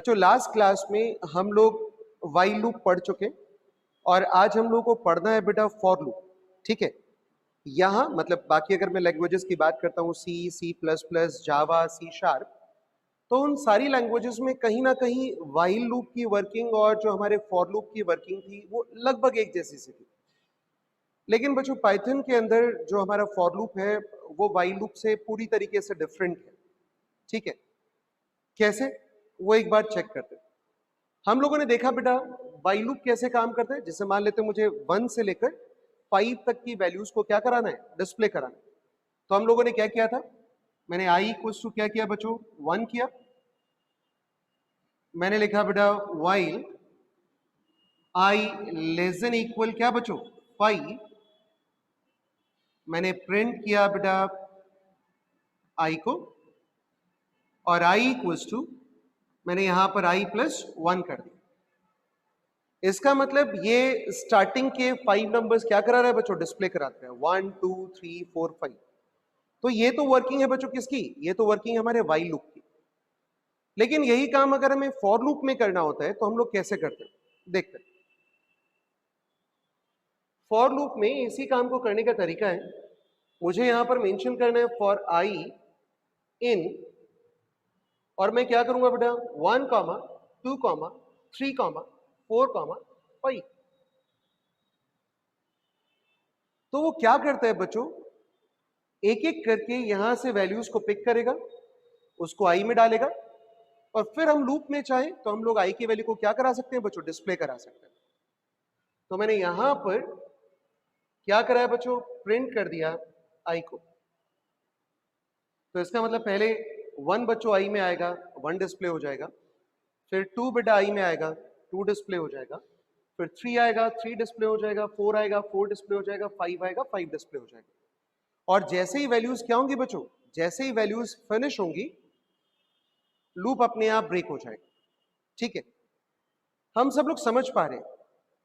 जो last class में हम लोग वाइल लूप पढ़ चुके और आज हम लोग को पढ़ना है बेटा फॉर लूप। ठीक है, यहाँ मतलब बाकी अगर मैं लैंग्वेजेस की बात करता हूँ सी, सी प्लस प्लस, जावा, सी शार्प, तो उन सारी लैंग्वेजेस में कहीं ना कहीं वाइल लूप की वर्किंग और जो हमारे फॉर लूप की वर्किंग थी वो लगभग एक जैसी सी थी। लेकिन बच्चों पाइथन के अंदर जो हमारा फॉर लूप है वो वाइल लूप से पूरी तरीके से डिफरेंट है। ठीक है, कैसे वो एक बार चेक करते हैं। हम लोगों ने देखा बेटा वाइल लूप कैसे काम करता है। जैसे मान लेते हैं मुझे 1 से लेकर 5 तक की वैल्यूज को क्या कराना है, डिस्प्ले कराना है। तो हम लोगों ने क्या किया था, मैंने i इक्वल्स टू क्या किया बच्चों, 1 किया। मैंने लिखा बेटा while i less than equal क्या बच्चों 5। मैंने प्रिंट किया बेटा i को और i इक्वल्स टू मैंने यहां पर i प्लस 1 कर दिया। इसका मतलब ये स्टार्टिंग के 5 नंबर्स क्या करा रहा है बच्चों, डिस्प्ले कराते हैं 1 2 3 4 5। तो ये तो वर्किंग है बच्चों किसकी, ये तो वर्किंग है हमारे वाइल लूप की। लेकिन यही काम अगर हमें फॉर लूप में करना होता है तो हम लोग कैसे करते हैं, देखते हैं। फॉर लूप में इसी काम को करने का तरीका है, मुझे यहां पर मेंशन करना है फॉर आई इन, और मैं क्या करूंगा बेटा 1 कॉमा 2 कॉमा 3 कॉमा 4 कॉमा 5। तो वो क्या करता है बच्चों, एक एक करके यहां से वैल्यूज को पिक करेगा, उसको आई में डालेगा, और फिर हम लूप में चाहे तो हम लोग आई की वैल्यू को क्या करा सकते हैं बच्चों, डिस्प्ले करा सकते हैं। तो मैंने यहां पर क्या कराया बच्चों, प्रिंट कर दिया आई को। तो इसका मतलब पहले 1 बच्चों आई में आएगा, 1 डिस्प्ले हो जाएगा। फिर 2 बेटा आई में आएगा, 2 डिस्प्ले हो जाएगा। फिर 3 आएगा, 3 डिस्प्ले हो जाएगा। 4 आएगा, 4 डिस्प्ले हो जाएगा। 5 आएगा, 5 डिस्प्ले हो जाएगा। और जैसे ही वैल्यूज क्या होंगी बच्चों, जैसे ही वैल्यूज फिनिश होंगी लूप अपने आप ब्रेक हो जाएगा। ठीक है, हम सब लोग समझ पा रहे हैं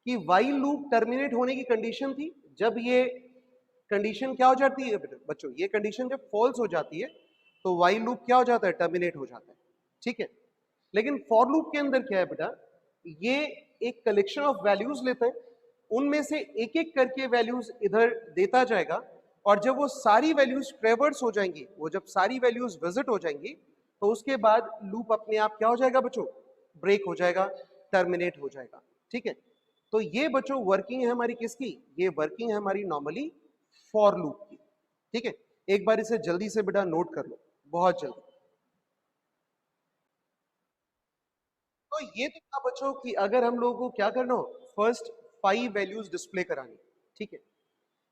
कि वाइल लूप टर्मिनेट होने की कंडीशन थी जब ये कंडीशन क्या हो जाती है बच्चों, ये कंडीशन जब फॉल्स हो जाती है तो वाइल लूप क्या हो जाता है, टर्मिनेट हो जाता है। ठीक है, लेकिन फॉर लूप के अंदर क्या है बेटा, ये एक कलेक्शन ऑफ वैल्यूज लेता है, उनमें से एक एक करके वैल्यूज इधर देता जाएगा, और जब वो सारी वैल्यूज ट्रेवर्स हो जाएंगी, वो जब सारी वैल्यूज विजिट हो जाएंगी तो उसके बाद लूप अपने आप क्या हो जाएगा बच्चों, ब्रेक हो जाएगा, टर्मिनेट हो जाएगा। ठीक है, तो ये बच्चों वर्किंग है हमारी किसकी, ये वर्किंग है हमारी नॉर्मली फॉर लूप की। ठीक है, एक बार इसे जल्दी से बेटा नोट कर लो, बहुत जल्दी। तो ये तो था बच्चों कि अगर हम लोगों को क्या करना हो, फर्स्ट 5 वैल्यूज डिस्प्ले करानी। ठीक है,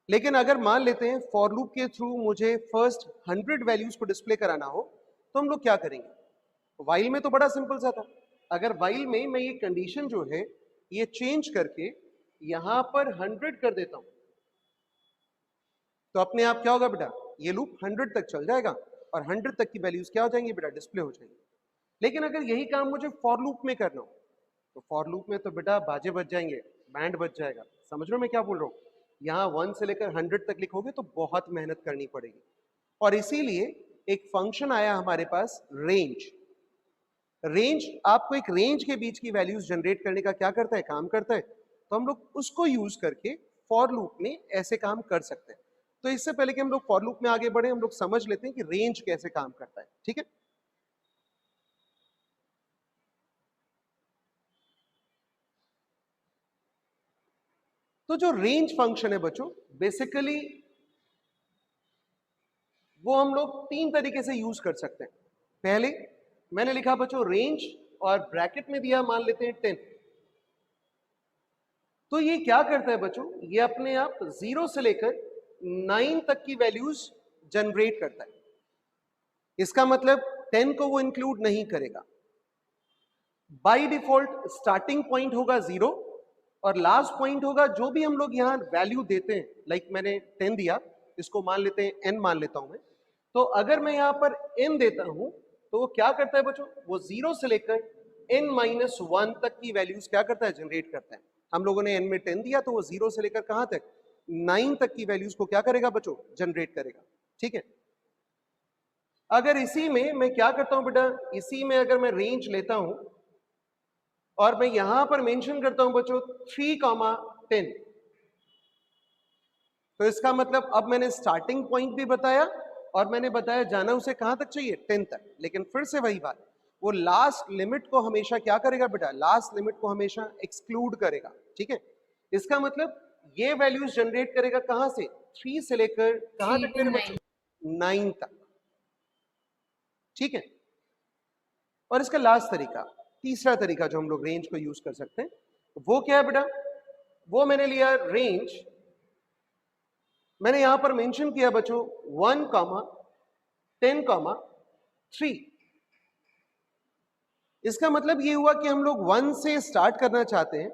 लेकिन अगर मान लेते हैं फॉर लूप के थ्रू मुझे फर्स्ट 100 वैल्यूज को डिस्प्ले कराना हो तो हम लोग क्या करेंगे। वाइल में तो बड़ा सिंपल सा था, अगर वाइल में मैं ये कंडीशन जो है ये चेंज करके यहां पर 100 कर देता हूं तो अपने आप क्या होगा बेटा, ये लूप 100 तक चल जाएगा और 100 तक की वैल्यूज क्या हो जाएंगी बेटा, डिस्प्ले हो जाएंगी। लेकिन अगर यही काम मुझे फॉर लूप में करना हो तो फॉर लूप में तो बेटा बाजे बज जाएंगे, बैंड बज जाएगा। समझ रहे हो मैं क्या बोल रहा हूँ, यहाँ 1 से लेकर 100 तक लिखोगे तो बहुत मेहनत करनी पड़ेगी। और इसीलिए एक फंक्शन आया हमारे पास रेंज। रेंज आपको एक रेंज के बीच की वैल्यूज जनरेट करने का क्या करता है, काम करता है। तो हम लोग उसको यूज करके फॉर लूप में ऐसे काम कर सकते हैं। तो इससे पहले कि हम लोग फॉर लूप में आगे बढ़े, हम लोग समझ लेते हैं कि रेंज कैसे काम करता है। ठीक है, तो जो रेंज फंक्शन है बच्चों, बेसिकली वो हम लोग 3 तरीके से यूज कर सकते हैं। पहले मैंने लिखा बच्चों रेंज और ब्रैकेट में दिया मान लेते हैं 10। तो ये क्या करता है बच्चों, ये अपने आप 0 से लेकर 9 तक की वैल्यूज जनरेट करता है। इसका मतलब 10 को वो इंक्लूड नहीं करेगा। बाय डिफॉल्ट स्टार्टिंग पॉइंट होगा 0 और लास्ट पॉइंट होगा जो भी हम लोग यहां वैल्यू देते हैं। लाइक मैंने 10 दिया, इसको मान लेते हैं n मान लेता हूं मैं। तो अगर मैं यहां पर n देता हूं तो वो क्या करता है बच्चों, वो 0 से लेकर n-1 तक की वैल्यूज क्या करता है, जनरेट करता है। हम लोगों ने n में 10 दिया तो वो 0 से लेकर कहां तक, 9 तक की वैल्यूज को क्या करेगा बच्चों, जनरेट करेगा। ठीक है, अगर इसी में मैं क्या करता हूं बेटा, इसी में अगर मैं रेंज लेता हूं और मैं यहां पर मेंशन करता हूं बच्चों 3,10। तो इसका मतलब अब मैंने स्टार्टिंग पॉइंट भी बताया और मैंने बताया जाना उसे कहां तक चाहिए, 10 तक। लेकिन फिर से वही बात, वो लास्ट लिमिट को हमेशा क्या करेगा बेटा, लास्ट लिमिट को हमेशा एक्सक्लूड करेगा। ठीक है, इसका मतलब ये वैल्यूज जनरेट करेगा कहां से, 3 से लेकर कहां तक मेरे बच्चों, 9 तक। ठीक है, और इसका लास्ट तरीका, तीसरा तरीका जो हम लोग रेंज को यूज कर सकते हैं वो क्या है बेटा, वो मैंने लिया रेंज, मैंने यहां पर मेंशन किया बच्चों 1, 10, 3। इसका मतलब ये हुआ कि हम लोग 1 से स्टार्ट करना चाहते हैं,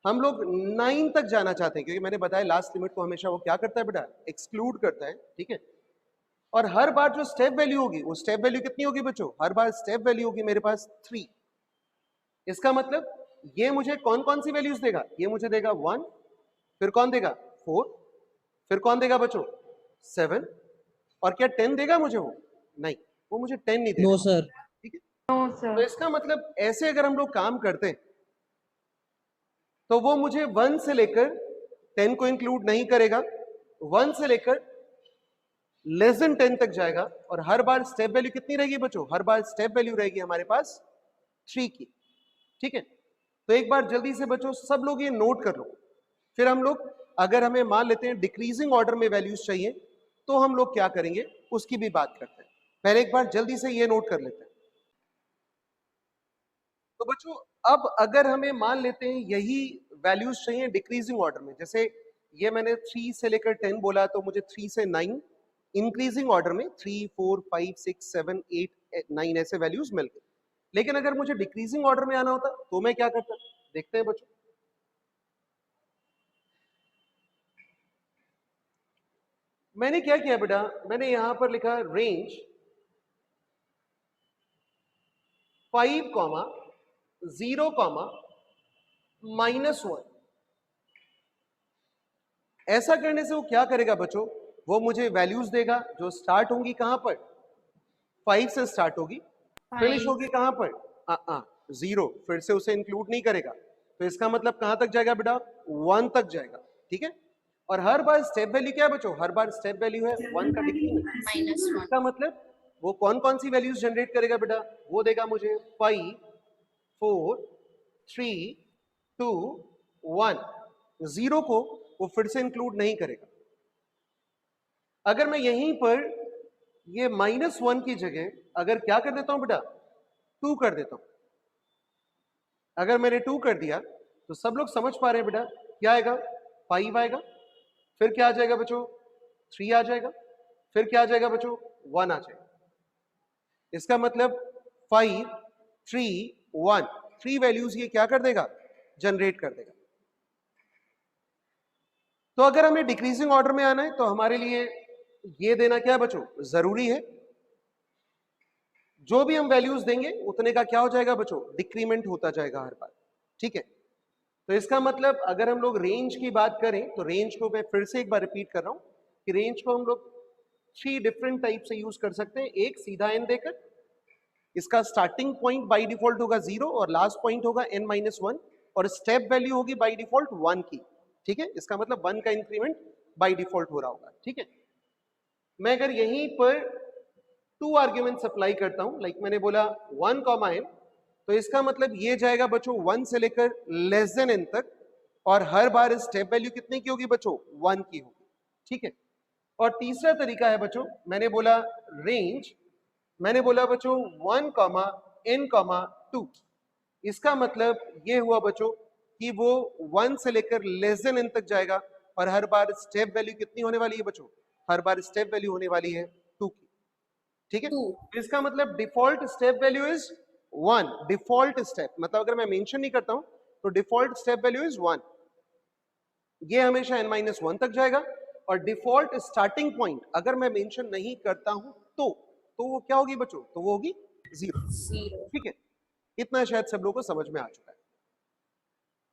हम लोग 9 तक जाना चाहते हैं, क्योंकि मैंने बताया लास्ट लिमिट को हमेशा वो क्या करता है बेटा, एक्सक्लूड करता है। ठीक है, और हर बार जो स्टेप वैल्यू होगी वो स्टेप वैल्यू कितनी होगी बच्चों, हर बार स्टेप वैल्यू होगी मेरे पास 3। इसका मतलब ये मुझे कौन कौन सी वैल्यूज देगा, ये मुझे देगा 1, फिर कौन देगा 4, फिर कौन देगा बच्चों 7, और क्या 10 देगा मुझे वो, नहीं, वो मुझे 10 नहीं देगा। No sir. ठीक है, नो तो सर। इसका मतलब ऐसे अगर हम लोग काम करते हैं तो वो मुझे 1 से लेकर 10 को इंक्लूड नहीं करेगा, 1 से लेकर लेस देन 10 तक जाएगा, और हर बार स्टेप वैल्यू कितनी रहेगी बच्चों, हर बार स्टेप वैल्यू रहेगी हमारे पास 3 की। ठीक है, तो एक बार जल्दी से बच्चों सब लोग ये नोट कर लो, फिर हम लोग अगर हमें मान लेते हैं डिक्रीजिंग ऑर्डर में वैल्यूज चाहिए तो हम लोग क्या करेंगे उसकी भी बात करते हैं। पहले एक बार जल्दी से ये नोट कर लेते हैं। तो बच्चों अब अगर हमें मान लेते हैं यही वैल्यूज चाहिए डिक्रीजिंग ऑर्डर में, जैसे ये मैंने 3 से लेकर 10 बोला, तो मुझे 3 से 9 इंक्रीजिंग ऑर्डर में 3, 4, 5, 6, 7, 8, 9 ऐसे वैल्यूज मिल गए। लेकिन अगर मुझे डिक्रीजिंग ऑर्डर में आना होता तो मैं क्या करता, देखते हैं बच्चों। मैंने क्या किया बेटा, मैंने यहां पर लिखा रेंज 5, 0, -1। ऐसा करने से वो क्या करेगा बच्चों, वो मुझे वैल्यूज देगा जो स्टार्ट होंगी कहां पर, 5 से स्टार्ट होगी, फिनिश होगी कहां पर, 0, फिर से उसे इंक्लूड नहीं करेगा। तो इसका मतलब कहां तक जाएगा बेटा, 1 तक जाएगा। ठीक है, और हर बार स्टेप वैल्यू क्या है बच्चों, हर बार स्टेप वैल्यू है 1 का डिक्रीमेंट। -1। इसका मतलब वो कौन कौन सी वैल्यूज जनरेट करेगा बेटा, वो देगा मुझे 5, 4, 3, 2, 1। 0 को वो फिर से इंक्लूड नहीं करेगा। अगर मैं यहीं पर ये -1 की जगह अगर क्या कर देता हूं बेटा, 2 कर देता हूं, अगर मैंने 2 कर दिया तो सब लोग समझ पा रहे हैं बेटा क्या आएगा, 5 आएगा, फिर क्या आ जाएगा बच्चों, 3 आ जाएगा, फिर क्या आ जाएगा बच्चों, 1 आ जाएगा। इसका मतलब 5, 3, 1, 3 वैल्यूज ये क्या कर देगा, जनरेट कर देगा। तो अगर हमें डिक्रीजिंग ऑर्डर में आना है तो हमारे लिए ये देना क्या बच्चों, जरूरी है। जो भी हम वैल्यूज देंगे उतने का क्या हो जाएगा बच्चों, डिक्रीमेंट होता जाएगा हर बार। ठीक है, तो इसका मतलब अगर हम लोग रेंज की बात करें तो रेंज को मैं फिर से एक बार रिपीट कर रहा हूं कि रेंज को हम लोग 3 डिफरेंट टाइप से यूज कर सकते हैं। एक सीधा एन देकर, इसका स्टार्टिंग पॉइंट बाय डिफॉल्ट होगा 0 और लास्ट पॉइंट होगा n-1, और स्टेप वैल्यू होगी बाय डिफॉल्ट 1 की। ठीक है, इसका मतलब 1 का इंक्रीमेंट बाय डिफॉल्ट हो रहा होगा। ठीक है, मैं अगर यहीं पर 2 आर्ग्यूमेंट अप्लाई करता हूं, लाइक मैंने बोला 1, n, तो इसका मतलब ये जाएगा बच्चों 1 से लेकर लेस देन n तक, और हर बार स्टेप वैल्यू कितने की होगी बच्चों, 1 की होगी। ठीक है, और तीसरा तरीका है बच्चों, मैंने बोला रेंज, मैंने बोला बच्चों 1, n, 2। इसका मतलब ये हुआ बच्चों कि वो 1 से लेकर लेस देन n तक जाएगा, और हर बार स्टेप वैल्यू कितनी होने वाली है बच्चों, हर बार स्टेप वैल्यू होने वाली है 2 की। ठीक है, इसका मतलब default step value is 1। Default step मतलब अगर मैं मेंशन नहीं करता हूं तो डिफॉल्ट स्टेप वैल्यू इज 1, ये हमेशा n-1 तक जाएगा। और डिफॉल्ट स्टार्टिंग पॉइंट अगर मैं मेंशन नहीं करता हूं तो वो क्या होगी बच्चों, तो वो होगी 0। ठीक है, इतना शायद सब लोगों को समझ में आ चुका है।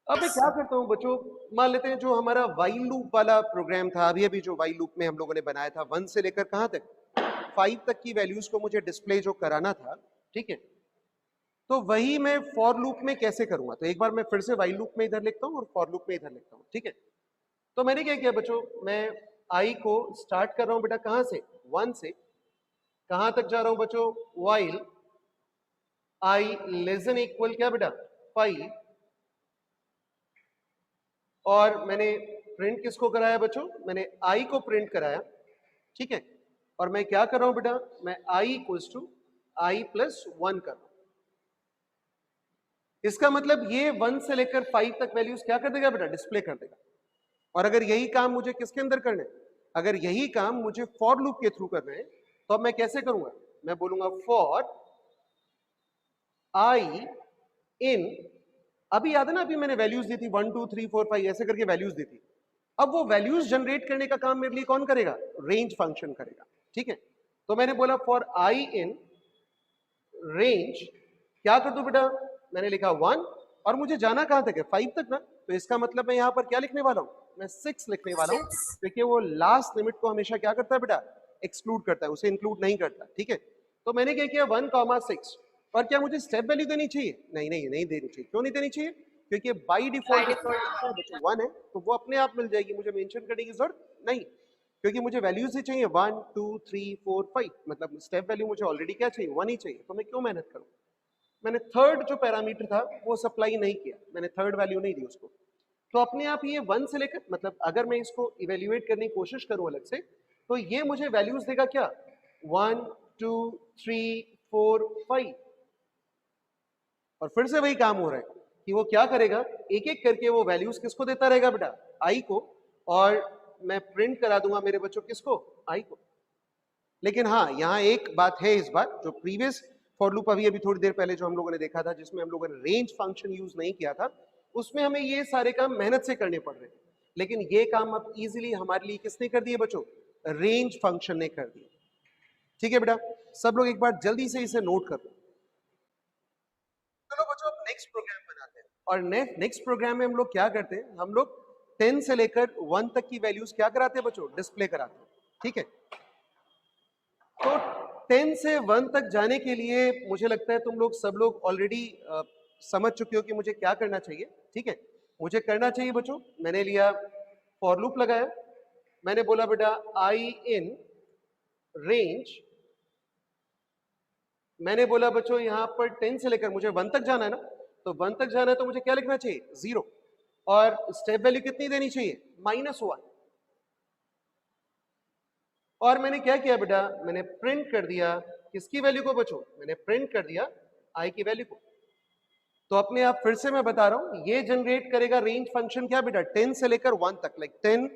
अब मैं क्या करता हूं बच्चों, मान लेते हैं जो हमारा वाइल लूप वाला प्रोग्राम था, अभी अभी जो वाइल लूप में हम लोगों ने बनाया था 1 से लेकर कहां तक, 5 तक की वैल्यूज को मुझे डिस्प्ले जो कराना था। ठीक है, तो वही मैं फॉर लूप में कैसे करूंगा, तो एक बार मैं फिर से वाइल लूप में इधर लिखता हूं और फॉर लूप में इधर लिखता हूं, ठीक है। तो मैंने क्या किया बच्चों, मैं आई को स्टार्ट कर रहा हूं बेटा कहां से, 1 से, कहां तक जा रहा हूं बच्चों, while I less than equal क्या बेटा 5, और मैंने प्रिंट किसको कराया बच्चों, मैंने आई को प्रिंट कराया, ठीक है। और मैं क्या कर रहा हूं बेटा, मैं I equals to I plus 1 कर रहा हूं। इसका मतलब ये 1 से लेकर 5 तक वैल्यूज क्या कर देगा बेटा, डिस्प्ले कर देगा। और अगर यही काम मुझे किसके अंदर करना है, अगर यही काम मुझे फॉर लूप के थ्रू करना है, तो अब मैं कैसे करूंगा, मैं बोलूंगा फॉर आई इन, अभी याद है ना, अभी मैंने वैल्यूज दी थी 1 2 3 4 5 ऐसे करके वैल्यूज दी थी। अब वो वैल्यूज जनरेट करने का काम मेरे लिए कौन करेगा, रेंज फंक्शन करेगा, ठीक है। तो मैंने बोला फॉर आई इन रेंज, क्या कर दूं बेटा, मैंने लिखा 1, और मुझे जाना कहां तक है, 5 तक ना, तो इसका मतलब मैं यहां पर क्या लिखने वाला हूं, मैं 6 लिखने वाला हूं। देखिए वो लास्ट लिमिट को हमेशा क्या करता है बेटा, एक्सक्लूड करता है, उसे इंक्लूड नहीं करता, ठीक है। तो मैंने क्या किया 1,6, और क्या मुझे स्टेप वैल्यू देनी चाहिए, नहीं देनी चाहिए। क्यों नहीं देनी चाहिए, क्योंकि बाई डिफॉल्ट 1 है, तो वो अपने आप मिल जाएगी, मुझे मेंशन करने की जरूरत नहीं, क्योंकि मुझे वैल्यूज ही चाहिए 1 2 3 4 5, मतलब स्टेप वैल्यू मुझे ऑलरेडी क्या चाहिए, 1 ही चाहिए, तो मैं क्यों मेहनत करूं। मैंने थर्ड जो पैरामीटर था वो सप्लाई नहीं किया, मैंने थर्ड वैल्यू नहीं दी उसको, तो अपने आप ये 1 से लेकर, मतलब अगर मैं इसको इवेल्युएट करने की कोशिश करूं अलग से, तो ये मुझे वैल्यूज देगा क्या, 1 2 3 4 5, और फिर से वही काम हो रहा है कि वो क्या करेगा, एक एक करके वो वैल्यूज किसको देता रहेगा बेटा, आई को, और मैं प्रिंट करा दूंगा मेरे बच्चों किसको, आई को। लेकिन हाँ, यहाँ एक बात है इस बार, जो प्रीवियस फॉर लूप अभी थोड़ी देर पहले जो हम लोगों ने देखा था, जिसमें हम लोगों ने रेंज फंक्शन यूज नहीं किया था, उसमें हमें ये सारे काम मेहनत से करने पड़ रहे हैं। लेकिन ये काम अब इजीली हमारे लिए किसने कर दिए बच्चों, रेंज फंक्शन ने कर दिया, ठीक है बेटा। सब लोग एक बार जल्दी से इसे नोट कर लो। चलो बच्चों अब नेक्स्ट प्रोग्राम बनाते हैं, और नेक्स्ट प्रोग्राम में हम लोग क्या करते हैं, हम लोग 10 से लेकर 1 तक की वैल्यूज क्या कराते हैं बच्चों, डिस्प्ले कराते हैं, ठीक है। तो 10 से 1 तक जाने के लिए मुझे लगता है तुम लोग सब लोग ऑलरेडी समझ चुके हो कि मुझे क्या करना चाहिए, ठीक है। मुझे करना चाहिए बच्चों, मैंने लिया फॉर लूप लगाया, मैंने बोला बेटा आई इन रेंज, मैंने बोला बच्चों यहां पर 10 से लेकर मुझे 1 तक जाना है ना, तो 1 तक जाना है तो मुझे क्या लिखना चाहिए, 0, और स्टेप वैल्यू कितनी देनी चाहिए, -1। और मैंने क्या किया बेटा, मैंने प्रिंट कर दिया किसकी वैल्यू को बच्चों, मैंने प्रिंट कर दिया आई की वैल्यू को। तो अपने आप फिर से मैं बता रहा हूं, ये जनरेट करेगा रेंज फंक्शन क्या बेटा, 10 से लेकर 1 तक, लाइक 10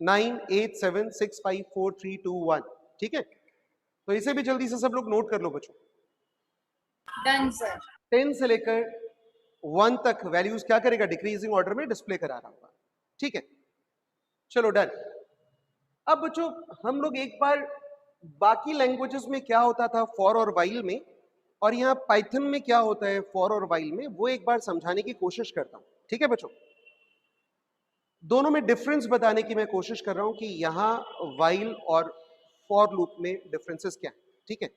9 8 7 6 5 4 3 2 1, ठीक है। तो इसे भी जल्दी से सब लोग नोट कर लो बच्चों। Done sir. 10 से लेकर 1 तक वैल्यूज क्या करेगा, डिक्रीजिंग ऑर्डर में डिस्प्ले करा रहा होगा, ठीक है। चलो डन। अब बच्चों हम लोग एक बार बाकी लैंग्वेजेस में क्या होता था फॉर और वाइल में, और यहाँ पाइथन में क्या होता है फॉर और वाइल में, वो एक बार समझाने की कोशिश करता हूं, ठीक है बच्चों। दोनों में डिफरेंस बताने की मैं कोशिश कर रहा हूं कि यहाँ वाइल और फॉर लूप में डिफरेंसेस क्या है, ठीक है।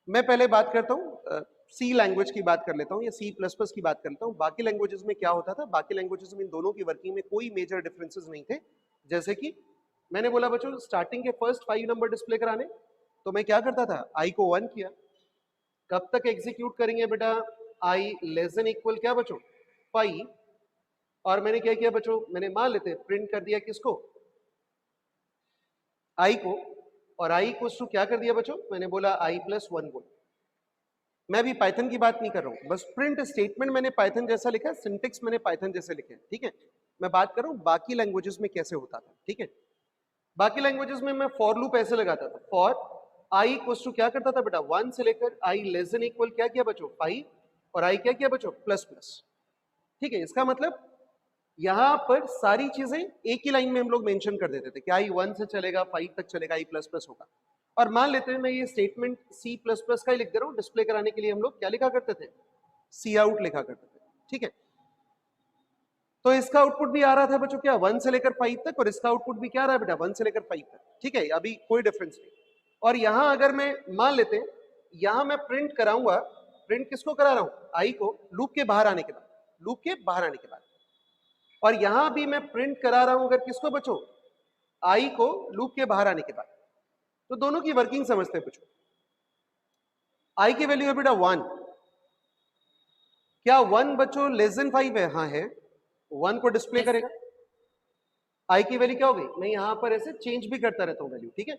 मैं पहले बात करता हूं सी लैंग्वेज की बात कर लेता हूं, या सी प्लस प्लस की बात कर लेता हूं। बाकी लैंग्वेजेस में क्या होता था, बाकी लैंग्वेजेस में इन दोनों की वर्किंग में कोई मेजर डिफरेंसेस नहीं थे। जैसे कि मैंने बोला बच्चों स्टार्टिंग के फर्स्ट 5 नंबर डिस्प्ले कराने, तो मैं क्या करता था, आई को 1 किया, कब तक एग्जीक्यूट करेंगे बेटा, आई लेस देन इक्वल क्या बच्चों 5, और मैंने क्या किया बच्चों, मैंने मान लेते प्रिंट कर दिया किसको, आई को, और आई को क्या कर दिया बच्चों, मैंने बोला आई प्लस 1 बोल। मैं भी पाइथन की बात नहीं कर रहा हूं, बस प्रिंट स्टेटमेंट मैंने पाइथन जैसा लिखा है, सिंटेक्स मैंने पाइथन जैसे लिखे हैं, ठीक है। मैं बात कर रहा हूं बाकी लैंग्वेजेस में कैसे होता था, ठीक है। बाकी लैंग्वेजेस में मैं फॉर लूप ऐसे लगाता था, फॉर आई इक्वल्स टू क्या करता था बेटा, 1 से लेकर आई लेस देन इक्वल क्या किया बच्चों 5, और आई क्या किया बच्चों प्लस प्लस, ठीक है। इसका मतलब यहां पर सारी चीजें एक ही लाइन में हम लोग मेंशन कर देते थे कि आई 1 से चलेगा 5 तक चलेगा, आई प्लस प्लस होगा। और मान लेते हैं मैं ये स्टेटमेंट सी प्लस प्लस का ही लिख दे रहा हूं, डिस्प्ले कराने के लिए हम लोग क्या लिखा करते थे, सी आउट लिखा करते थे, ठीक है। तो इसका आउटपुट भी आ रहा था बच्चों क्या 1 से लेकर 5 तक, और इसका आउटपुट भी क्या आ रहा है बेटा 1 से लेकर 5 तक, ठीक है, अभी कोई डिफरेंस नहीं। और यहां अगर मैं मान लेते हैं यहां मैं प्रिंट कराऊंगा, प्रिंट किसको करा रहा हूं, आई को, लूप के बाहर आने के बाद, लूप के बाहर आने के बाद। और यहां भी मैं प्रिंट करा रहा हूं अगर किसको बच्चों, आई को, लूप के बाहर आने के बाद। तो दोनों की वर्किंग समझते हैं बच्चों। आई की वैल्यू है बेटा 1। क्या 1 बच्चों लेस देन 5 है? हाँ है। 1 को डिस्प्ले करेगा। आई की वैल्यू क्या हो गई, मैं यहां पर ऐसे चेंज भी करता रहता हूं वैल्यू, ठीक है।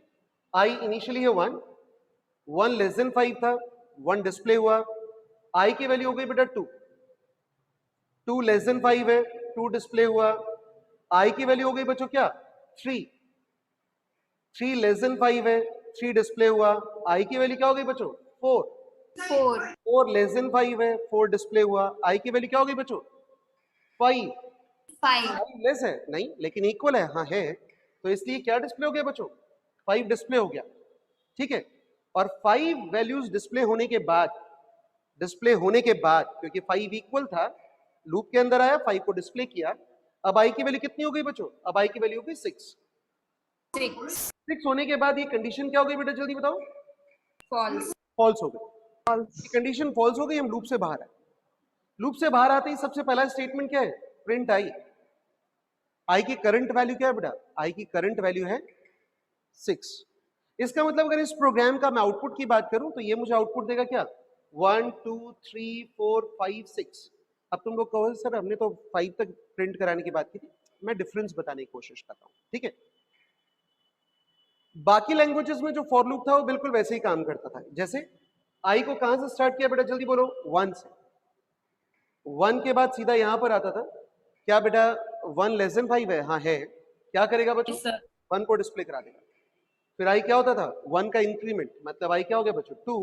आई इनिशियली है 1, 1 लेस देन 5 था, 1 डिस्प्ले हुआ। आई की वैल्यू हो गई बेटा 2, 2 लेस देन 5 है, 2 डिस्प्ले हुआ। आई की वैल्यू हो गई बच्चों क्या, 3, 3 लेस देन 5 है, 3 डिस्प्ले हुआ। आई की वैल्यू क्या हो गई बच्चों, 4, 4 4 लेस देन 5 है, 4 डिस्प्ले हुआ। आई की वैल्यू क्या हो गई बच्चों, 5, 5 लेस है नहीं लेकिन इक्वल है, हाँ है, तो इसलिए क्या डिस्प्ले हो गया बच्चों, 5 डिस्प्ले हो गया, ठीक है। और 5 वैल्यूज डिस्प्ले होने के बाद, क्योंकि 5 इक्वल था, लूप के अंदर आया, 5 को डिस्प्ले किया। अब आई की वैल्यू कितनी हो गई बच्चों, अब आई की वैल्यू हो गई 6। 6 होने के बाद ये कंडीशन क्या हो गई बेटा, जल्दी बताओ, false फॉल्स हो गई। कंडीशन फॉल्स हो गई, हम लूप से बाहर आए। लूप से बाहर आते ही सबसे पहला स्टेटमेंट क्या है, प्रिंट आई। आई की करंट वैल्यू क्या है बेटा, आई की करंट वैल्यू है 6। इसका मतलब अगर इस प्रोग्राम का मैं आउटपुट की बात करूं तो ये मुझे आउटपुट देगा क्या, 1 2 3 4 5 6। अब तुम लोग कहो सर हमने तो 5 तक प्रिंट कराने की बात की थी, मैं डिफरेंस बताने की कोशिश करता हूं, ठीक है। बाकी लैंग्वेजेस में जो फॉर लूप था वो बिल्कुल वैसे ही काम करता था। जैसे आई को कहां से स्टार्ट किया बेटा, जल्दी बोलो, 1 से। 1 के बाद सीधा यहां पर आता था, क्या बेटा 1 लेस देन 5 है, हाँ है, क्या करेगा बच्चों, yes sir 1 को डिस्प्ले करा देगा। फिर आई क्या होता था, 1 का इंक्रीमेंट, मतलब आई क्या हो गया बच्चों, 2,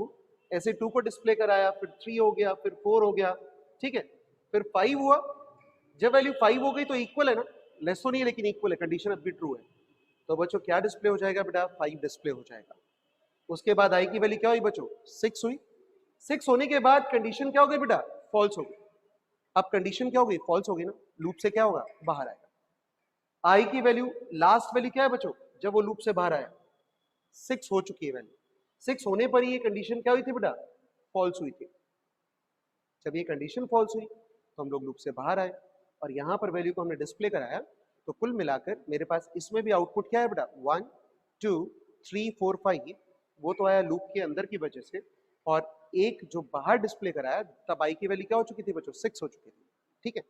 ऐसे 2 को डिस्प्ले कराया, फिर 3 हो गया, फिर 4 हो गया, ठीक है। फिर 5 हुआ, जब वैल्यू 5 हो गई तो इक्वल है ना, लेस तो नहीं है लेकिन इक्वल है, कंडीशन अब भी ट्रू है, तो बच्चों क्या डिस्प्ले हो जाएगा बेटा, 5 डिस्प्ले हो जाएगा। उसके बाद आई की वैल्यू क्या हुई बच्चों, 6 हुई। 6 होने के बाद कंडीशन क्या हो गई बेटा, फॉल्स हो गई। अब कंडीशन क्या हो गई, फॉल्स हो गई ना, लूप से क्या होगा, बाहर आएगा। आई की वैल्यू, लास्ट वैल्यू क्या है बच्चों, जब वो लूप से बाहर आया, 6 हो चुकी है वैल्यू। 6 होने पर ये कंडीशन क्या हुई थी बेटा, फॉल्स हुई थी। जब ये कंडीशन फॉल्स हुई तो हम लोग लूप से बाहर आए और यहां पर वैल्यू को हमने डिस्प्ले कराया। तो कुल मिलाकर मेरे पास इसमें भी आउटपुट क्या है बेटा, 1 2 3 4 5, वो तो आया लूप के अंदर की वजह से, और एक जो बाहर डिस्प्ले कराया तब आई की वैल्यू क्या हो चुकी थी बच्चों, 6 हो चुकी थी, ठीक है।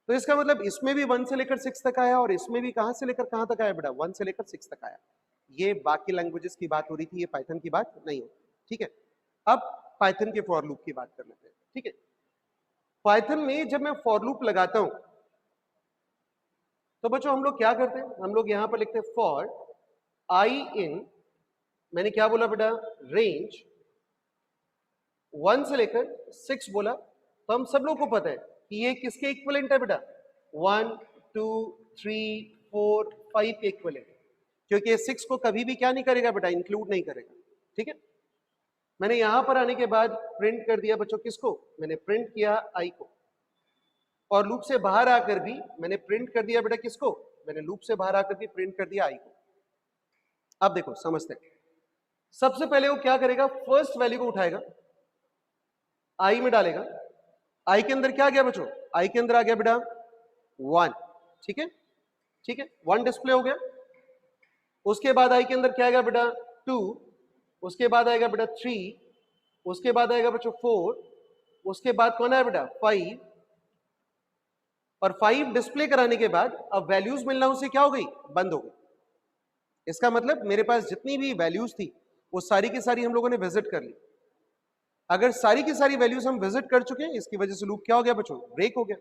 तो इसका मतलब इसमें भी 1 से लेकर 6 तक आया और इसमें भी कहां से लेकर कहां तक आया बेटा, 1 से लेकर 6 तक आया। ये बाकी लैंग्वेजेस की बात हो रही थी, ये पाइथन की बात नहीं हो, ठीक है। अब पाइथन के फॉर लूप की बात कर लेते हैं, ठीक है। पाइथन में जब मैं फॉर लूप लगाता हूं तो बच्चों हम लोग क्या करते हैं, हम लोग यहां पर लिखते हैं फॉर आई इन, मैंने क्या बोला बेटा, रेंज 1 से लेकर 6 बोला, तो हम सब लोग को पता है कि ये किसके इक्विवेलेंट है बेटा, 1 2 3 4 5 के इक्विवेलेंट, क्योंकि 6 को कभी भी क्या नहीं करेगा बेटा, इंक्लूड नहीं करेगा, ठीक है। मैंने यहां पर आने के बाद प्रिंट कर दिया बच्चों किसको, मैंने प्रिंट किया आई को, और लूप से बाहर आकर भी मैंने प्रिंट कर दिया बेटा किसको, मैंने लूप से बाहर आकर भी प्रिंट कर दिया आई को। अब देखो समझते हैं, सबसे पहले वो क्या करेगा, फर्स्ट वैल्यू को उठाएगा, आई में डालेगा। आई के अंदर क्या आ गया बच्चों, आई के अंदर आ गया बेटा 1, ठीक है, ठीक है, 1 डिस्प्ले हो गया। उसके बाद आई के अंदर क्या आएगा बेटा 2, उसके बाद आएगा बेटा 3, उसके बाद आएगा बच्चों 4, उसके बाद कौन है बेटा 5, और 5 डिस्प्ले कराने के बाद अब वैल्यूज मिलना उसे क्या हो गई, बंद हो गई। इसका मतलब मेरे पास जितनी भी वैल्यूज थी वो सारी की सारी हम लोगों ने विजिट कर ली। अगर सारी की सारी वैल्यूज हम विजिट कर चुके हैं, इसकी वजह से लूप क्या हो गया बच्चों, ब्रेक हो गया।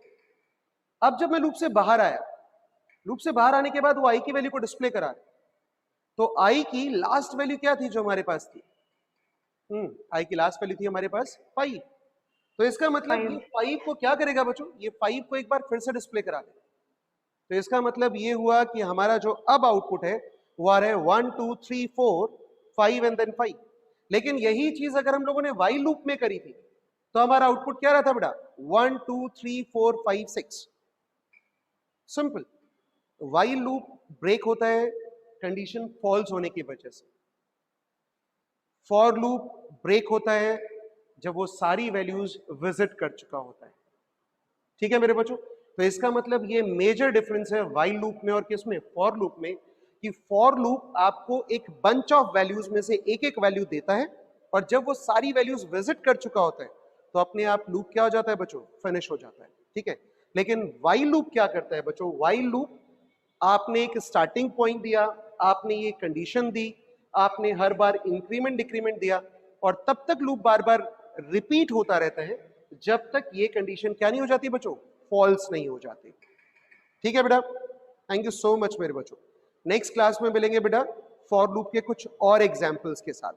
अब जब मैं लूप से बाहर आया, लूप से बाहर आने के बाद वो आई की वैल्यू को डिस्प्ले करा रहे, तो आई की लास्ट वैल्यू क्या थी जो हमारे पास थी, आई की लास्ट वैल्यू थी हमारे पास 5। तो इसका मतलब ये 5 को क्या करेगा बच्चों, ये 5 को एक बार फिर से डिस्प्ले करा देगा। तो इसका मतलब ये हुआ कि हमारा जो अब आउटपुट है वो आ रहा है 1 2 3 4 5 एंड देन 5। लेकिन यही चीज अगर हम लोगों ने वाइल लूप में करी थी तो हमारा आउटपुट क्या रहा था बेटा, 1 2 3 4 5 6। सिंपल। वाइल लूप ब्रेक होता है कंडीशन फॉल्स होने की वजह से, फॉर लूप ब्रेक होता है जब वो सारी वैल्यूज विजिट कर चुका होता है। ठीक है मेरे बच्चों, तो इसका मतलब ये मेजर डिफरेंस है व्हाइल लूप में और किसमें, फॉर लूप में, कि फॉर लूप आपको एक बंच ऑफ वैल्यूज में से एक एक वैल्यू देता है और जब वो सारी वैल्यूज विजिट कर चुका होता है तो अपने आप लूप क्या हो जाता है बच्चों, फिनिश हो जाता है। ठीक है, लेकिन व्हाइल लूप क्या करता है बच्चों, व्हाइल लूप आपने एक स्टार्टिंग पॉइंट दिया, आपने ये कंडीशन दी, आपने हर बार इंक्रीमेंट डिक्रीमेंट दिया और तब तक लूप बार बार रिपीट होता रहता है जब तक ये कंडीशन क्या नहीं हो जाती बच्चों, फॉल्स नहीं हो जाती। ठीक है बेटा, थैंक यू सो मच मेरे बच्चों। नेक्स्ट क्लास में मिलेंगे बेटा फॉर लूप के कुछ और एग्जाम्पल्स के साथ।